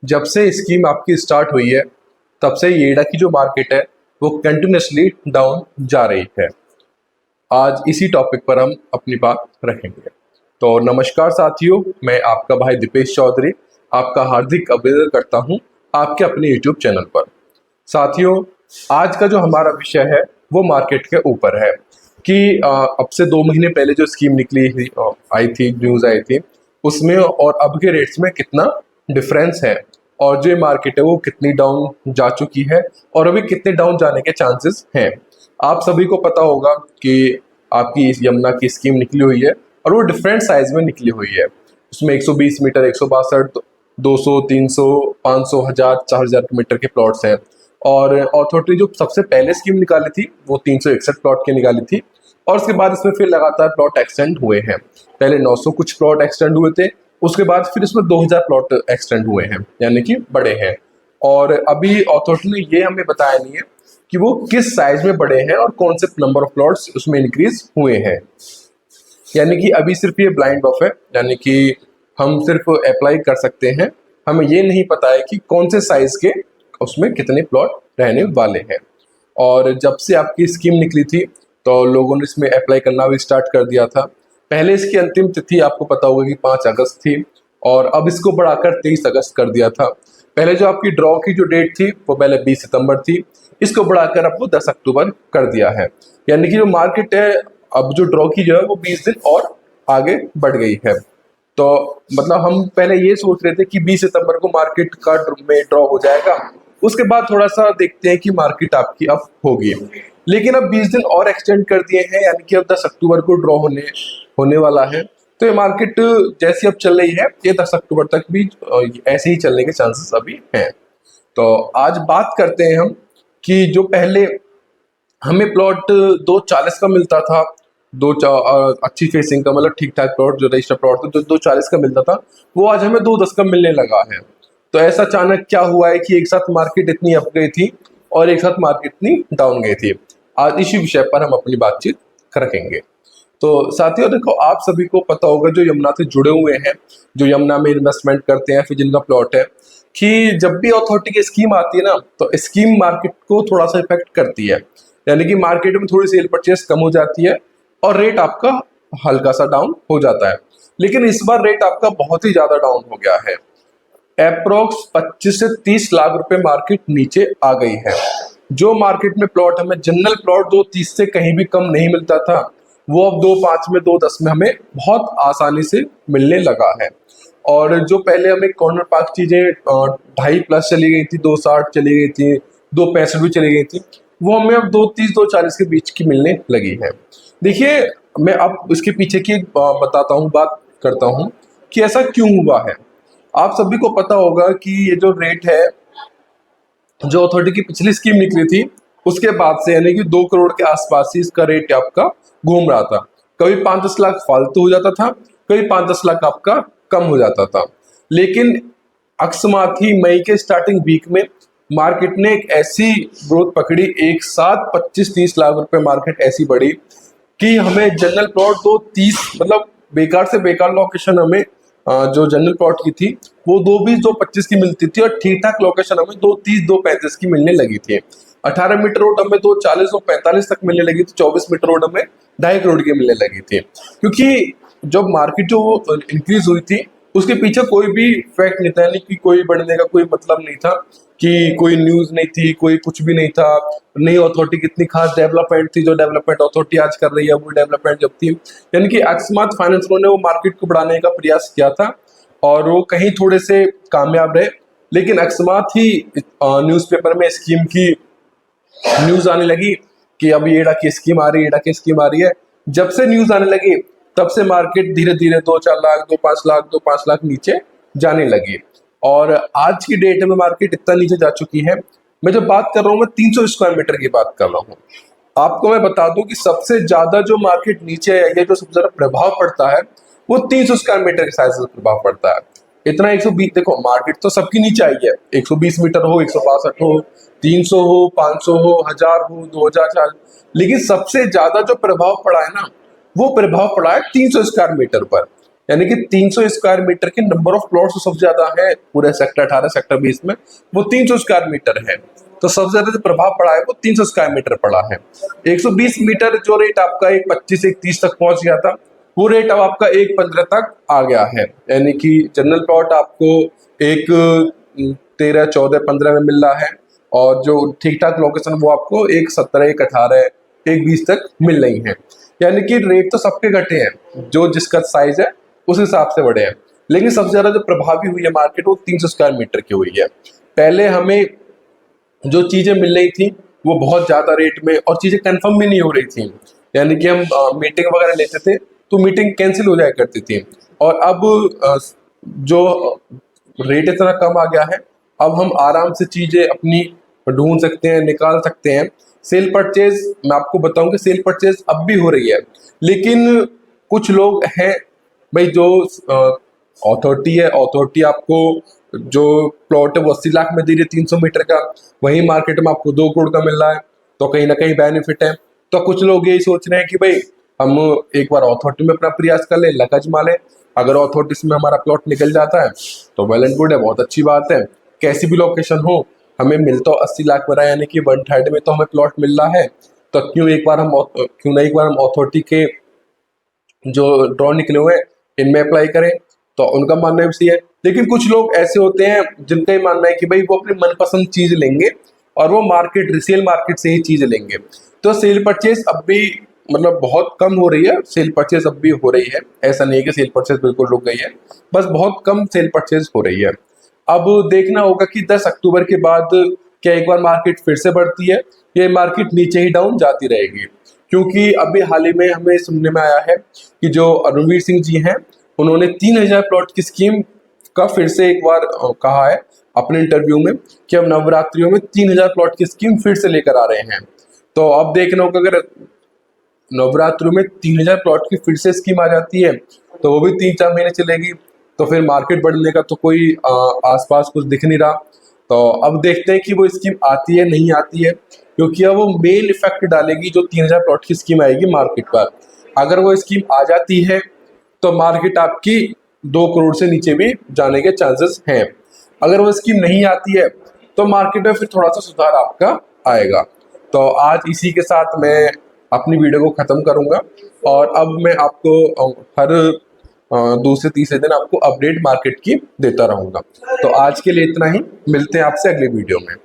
जब से स्कीम आपकी स्टार्ट हुई है तब से येडा की जो मार्केट है वो कंटिन्यूसली डाउन जा रही है। आज इसी टॉपिक पर हम अपनी बात रखेंगे। तो नमस्कार साथियों, मैं आपका भाई दीपेश चौधरी आपका हार्दिक अभिनंदन करता हूं आपके अपने यूट्यूब चैनल पर। साथियों, आज का जो हमारा विषय है वो मार्केट के ऊपर है कि अब से 2 महीने पहले जो स्कीम निकली थी, आई थी, न्यूज़ आई थी, उसमें और अब के रेट्स में कितना डिफरेंस है और जो ये मार्केट है वो कितनी डाउन जा चुकी है और अभी कितने डाउन जाने के चांसेस हैं। आप सभी को पता होगा कि आपकी इस यमुना की स्कीम निकली हुई है और वो डिफरेंट साइज में निकली हुई है। उसमें 120 मीटर, 162, 200, 300, 500, 1000, 4000 मीटर के प्लॉट्स हैं। और अथॉरिटी जो सबसे पहले स्कीम निकाली थी वो 361 प्लॉट की निकाली थी और उसके बाद इसमें फिर लगातार प्लॉट एक्सटेंड हुए हैं। पहले 900 कुछ प्लॉट एक्सटेंड हुए थे, उसके बाद फिर इसमें 2000 प्लॉट एक्सटेंड हुए हैं, यानी कि बड़े हैं। और अभी अथॉरिटी ने ये हमें बताया नहीं है कि वो किस साइज में बड़े हैं और कौन से नंबर ऑफ प्लॉट्स उसमें इंक्रीज हुए हैं। यानी कि अभी सिर्फ ये ब्लाइंड ऑफ है, यानी कि हम सिर्फ अप्लाई कर सकते हैं, हमें ये नहीं पता है कि कौन से साइज के उसमें कितने प्लॉट रहने वाले हैं। और जब से आपकी स्कीम निकली थी तो लोगों ने इसमें अप्लाई करना भी स्टार्ट कर दिया था। पहले इसकी अंतिम तिथि आपको पता होगा कि 5 अगस्त थी और अब इसको बढ़ाकर 23 अगस्त कर दिया था। पहले जो आपकी ड्रॉ की जो डेट थी वो पहले 20 सितंबर थी, इसको बढ़ाकर अब वो 10 अक्टूबर कर दिया है। यानी कि जो मार्केट है अब जो ड्रॉ की जो है वो 20 दिन और आगे बढ़ गई है। तो मतलब हम पहले ये सोच रहे थे कि 20 सितंबर को मार्केट का में ड्रॉ हो जाएगा, उसके बाद थोड़ा सा देखते हैं कि मार्केट आपकी अब होगी। लेकिन अब 20 दिन और एक्सटेंड कर दिए हैं, यानी कि अब 10 अक्टूबर को ड्रॉ होने वाला है। तो ये मार्केट जैसी अब चल रही है ये 10 अक्टूबर तक भी ऐसे ही चलने के चांसेस अभी हैं। तो आज बात करते हैं हम कि जो पहले हमें प्लॉट 240 का मिलता था, अच्छी फेसिंग का, मतलब ठीक ठाक प्लॉट जो रजिस्टर प्लॉट था जो 240 का मिलता था, वो आज हमें 210 का मिलने लगा है। तो ऐसा अचानक क्या हुआ है कि एक साथ मार्केट इतनी अप गई थी और एक साथ मार्केट इतनी डाउन गई थी। आज इसी विषय पर हम अपनी बातचीत रखेंगे। तो साथियों देखो, आप सभी को पता होगा जो यमुना से जुड़े हुए हैं, जो यमुना में इन्वेस्टमेंट करते हैं, फिर जिनका प्लॉट है, कि जब भी अथॉरिटी की स्कीम आती है ना तो स्कीम मार्केट को थोड़ा सा इफेक्ट करती है। यानी कि मार्केट में थोड़ी सेल परचेस कम हो जाती है और रेट आपका हल्का सा डाउन हो जाता है। लेकिन इस बार रेट आपका बहुत ही ज्यादा डाउन हो गया है। अप्रोक्स 25 से 30 लाख रुपए मार्केट नीचे आ गई है। जो मार्केट में प्लॉट हमें जनरल प्लॉट 230 से कहीं भी कम नहीं मिलता था, वो अब 2.5 में, 2.10 में हमें बहुत आसानी से मिलने लगा है। और जो पहले हमें कॉर्नर पार्क चीजें 2.5+ चली गई थी, 2.60 चली गई थी, 2.65 भी चली गई थी, वो हमें अब 2.30, 2.40 के बीच की मिलने लगी है। देखिए, मैं अब इसके पीछे की बताता हूँ, बात करता हूँ कि ऐसा क्यों हुआ है। आप सभी को पता होगा कि ये जो रेट है, जो अथॉरिटी की पिछली स्कीम निकली थी उसके बाद से, यानी कि 2 करोड़ के आसपास ही इसका रेट आपका घूम रहा था। कभी 5-10 लाख फालतू हो जाता था, कभी 5-10 लाख आपका कम हो जाता था। लेकिन अकस्मात ही मई के स्टार्टिंग वीक में मार्केट ने एक ऐसी ग्रोथ पकड़ी, एक साथ 25-30 लाख रुपए मार्केट ऐसी बढ़ी कि हमें जनरल प्लॉट 230, मतलब बेकार से बेकार लोकेशन हमें जो जनरल प्लॉट की थी वो 220, 225 की मिलती थी और ठीक ठाक लोकेशन हमें 230, 235 की मिलने लगी थी। 18 मीटर रोड हमें 240, 245 तक मिलने लगी थी। 24 मीटर रोड हमें 2.5 करोड़ की मिलने लगी थी। क्योंकि जब मार्केट जो इंक्रीज हुई थी उसके पीछे कोई भी फैक्ट नहीं था, यानी कि कोई बढ़ने का कोई मतलब नहीं था, कि कोई न्यूज नहीं थी, कोई कुछ भी नहीं था। नई अथॉरिटी की इतनी खास डेवलपमेंट थी, जो डेवलपमेंट अथॉरिटी आज कर रही है वो डेवलपमेंट जब थी, यानी कि अकस्मात फाइनेंसरों ने वो मार्केट को बढ़ाने का प्रयास किया था और वो कहीं थोड़े से कामयाब रहे। लेकिन अकस्मात ही न्यूज़पेपर में स्कीम की न्यूज आने लगी कि अब येडा की स्कीम आ रही है, येडा की स्कीम आ रही है। जब से न्यूज आने लगी तब से मार्केट धीरे धीरे 2-4 लाख, 2-5 लाख, 2-5 लाख नीचे जाने लगी और आज की डेट में मार्केट इतना नीचे जा चुकी है। मैं जो बात कर रहा हूँ मैं 300 स्क्वायर मीटर की बात कर रहा हूँ। आपको मैं बता दूं कि सबसे ज्यादा जो मार्केट नीचे है या जो सबसे ज्यादा प्रभाव पड़ता है वो 300 स्क्वायर मीटर के साइज से प्रभाव पड़ता है। इतना 120, देखो मार्केट तो सबकी नीचे आई है, 120 मीटर हो, 162 हो, 300 हो, 500 हो, 1000 हो, 2000, 4000, लेकिन सबसे ज्यादा जो प्रभाव पड़ा है ना वो प्रभाव पड़ा है 300 स्क्वायर मीटर पर। यानी कि 300 स्क्वायर मीटर के नंबर ऑफ प्लॉट्स सबसे ज्यादा है पूरे सेक्टर 18 सेक्टर 20 में, वो 300 स्क्वायर मीटर है। तो सबसे ज्यादा जो प्रभाव पड़ा है वो 300 स्क्वायर मीटर पड़ा है। 120 मीटर जो रेट आपका 1.25 1.30 तक पहुंच गया था, वो रेट अब आपका 1.15 तक आ गया है। यानी कि जनरल प्लॉट आपको 1.13 14 15 में मिल रहा है, और जो ठीक ठाक लोकेशन वो आपको 1.17 1.18 1.20 तक मिल रही है। यानी कि रेट तो सबके घटे हैं, जो जिसका साइज है उस हिसाब से बढ़े हैं। लेकिन सबसे ज्यादा जो प्रभावी हुई है मार्केट वो 300 स्क्वायर मीटर की हुई है। पहले हमें जो चीजें मिल रही थी वो बहुत ज्यादा रेट में, और चीजें कंफर्म भी नहीं हो रही थी। यानी कि हम मीटिंग वगैरह लेते थे तो मीटिंग कैंसिल हो जाया करती थी। और अब जो रेट इतना कम आ गया है, अब हम आराम से चीजें अपनी ढूंढ सकते हैं, निकाल सकते हैं। सेल परचेज, मैं आपको बताऊं कि सेल परचेज अब भी हो रही है, लेकिन कुछ लोग हैं भाई जो अथॉरिटी है, अथॉरिटी आपको जो प्लॉट है वो 80 लाख में दे रही है 300 मीटर का, वही मार्केट में आपको 2 करोड़ का मिल रहा है, तो कहीं ना कहीं बेनिफिट है। तो कुछ लोग यही सोच रहे हैं कि भाई हम एक बार अथॉरिटी में अपना प्रयास कर ले, लक आजमा ले। अगर अथॉरिटी में हमारा प्लॉट निकल जाता है तो वेल एंड गुड है, बहुत अच्छी बात है। कैसी भी लोकेशन हो, हमें मिल तो 80 लाख में रहा है, यानी कि 1/3 में तो हमें प्लॉट मिल रहा है। तो क्यों ना एक बार हम अथॉरिटी के जो ड्रॉ निकले हुए हैं इनमें अप्लाई करें। तो उनका मानना भी सही है। लेकिन कुछ लोग ऐसे होते हैं जिनका ही मानना है कि भाई वो अपनी मनपसंद चीज लेंगे और वो मार्केट रिसेल मार्केट से ही चीज लेंगे। तो सेल परचेज अब भी मतलब बहुत कम हो रही है, सेल परचेज अब भी हो रही है, ऐसा नहीं है कि सेल परचेज बिल्कुल रुक गई है, बस बहुत कम सेल परचेज हो रही है। अब देखना होगा कि 10 अक्टूबर के बाद क्या एक बार मार्केट फिर से बढ़ती है या मार्केट नीचे ही डाउन जाती रहेगी। क्योंकि अभी हाल ही में हमें सुनने में आया है कि जो अरुणवीर सिंह जी हैं उन्होंने 3000 प्लॉट की स्कीम का फिर से एक बार कहा है अपने इंटरव्यू में कि हम नवरात्रियों में 3000 प्लॉट की स्कीम फिर से लेकर आ रहे हैं। तो अब देखना होगा अगर नवरात्रों में 3000 प्लॉट की फिर से स्कीम आ जाती है तो वो भी 3-4 महीने चलेगी, तो फिर मार्केट बढ़ने का तो कोई आसपास कुछ दिख नहीं रहा। तो अब देखते हैं कि वो स्कीम आती है नहीं आती है, क्योंकि अब वो मेल इफेक्ट डालेगी जो 3000 प्लॉट की स्कीम आएगी मार्केट पर। अगर वो स्कीम आ जाती है तो मार्केट आपकी 2 करोड़ से नीचे भी जाने के चांसेस हैं। अगर वो स्कीम नहीं आती है तो मार्केट में फिर थोड़ा सा सुधार आपका आएगा। तो आज इसी के साथ मैं अपनी वीडियो को ख़त्म करूंगा, और अब मैं आपको हर दूसरे तीसरे दिन आपको अपडेट मार्केट की देता रहूंगा। तो आज के लिए इतना ही, मिलते हैं आपसे अगले वीडियो में।